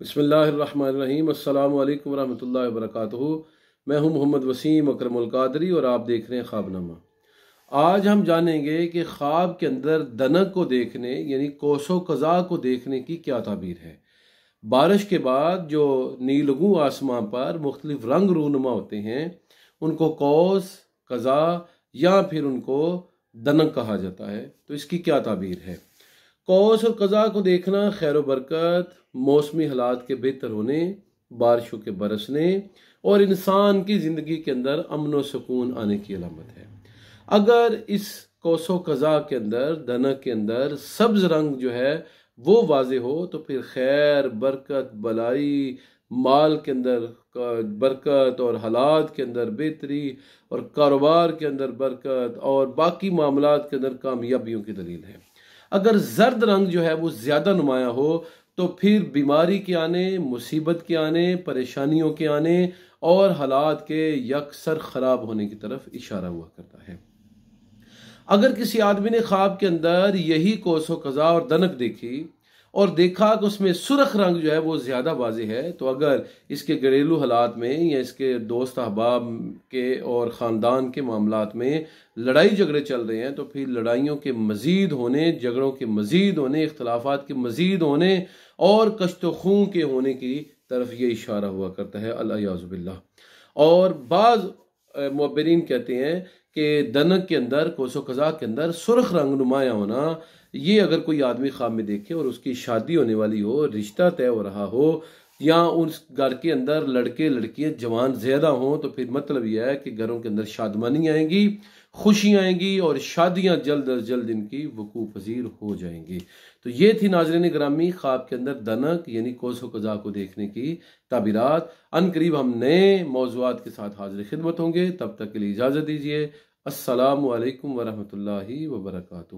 بسم اللہ الرحمن الرحیم۔ السلام علیکم ورحمۃ اللہ وبرکاتہ۔ میں ہوں محمد وسیم اکرم القادری اور آپ دیکھ رہے ہیں خواب نامہ۔ آج ہم جانیں گے کہ خواب کے اندر دنک کو دیکھنے یعنی کوس و قزح کو دیکھنے کی کیا تعبیر ہے۔ بارش کے بعد جو نیلگوں آسمان پر مختلف رنگ رونما ہوتے ہیں ان کو کوس، قزح یا پھر ان کو دنک کہا جاتا ہے۔ تو اس کی کیا تعبیر ہے؟ کوس اور قزح کو دیکھنا خیر و برکت، موسمی حالات کے بہتر ہونے، بارشوں کے برسنے اور انسان کی زندگی کے اندر امن و سکون آنے کی علامت ہے۔ اگر اس کوس و قزح کے اندر، دنک کے اندر سبز رنگ جو ہے وہ واضح ہو تو پھر خیر، برکت، بلائی، مال کے اندر برکت اور حالات کے اندر بہتری اور کاروبار کے اندر برکت اور باقی معاملات کے اندر کامیابیوں کی دلیل ہے۔ اگر زرد رنگ جو ہے وہ زیادہ نمایاں ہو تو پھر بیماری کے آنے، مصیبت کے آنے، پریشانیوں کے آنے اور حالات کے یکسر خراب ہونے کی طرف اشارہ ہوا کرتا ہے۔ اگر کسی آدمی نے خواب کے اندر یہی کوس و قزح اور دنک دیکھی اور دیکھا کہ اس میں سرخ رنگ جو ہے وہ زیادہ واضح ہے، تو اگر اس کے گھریلو حالات میں یا اس کے دوست احباب کے اور خاندان کے معاملات میں لڑائی جھگڑے چل رہے ہیں تو پھر لڑائیوں کے مزید ہونے، جھگڑوں کے مزید ہونے، اختلافات کے مزید ہونے اور کشت و خون کے ہونے کی طرف یہ اشارہ ہوا کرتا ہے، الیاذ باللہ۔ اور بعض معبرین کہتے ہیں کہ دنک کے اندر، کوس و قزح کے اندر سرخ رنگ نمایاں ہونا، یہ اگر کوئی آدمی خواب میں دیکھے اور اس کی شادی ہونے والی ہو، رشتہ طے ہو رہا ہو یا اس گھر کے اندر لڑکے لڑکیاں جوان زیادہ ہوں تو پھر مطلب یہ ہے کہ گھروں کے اندر شادمانی آئیں گی، خوشیاں آئیں گی اور شادیاں جلد از جلد ان کی وقوع پذیر ہو جائیں گی۔ تو یہ تھی ناظرین گرامی خواب کے اندر دنک یعنی کوس و قزح کو دیکھنے کی تعبیرات۔ ان قریب ہم نئے موضوعات کے ساتھ حاضر خدمت ہوں گے، تب تک کے لیے اجازت دیجیے۔ السلام علیکم ورحمۃ اللہ وبرکاتہ۔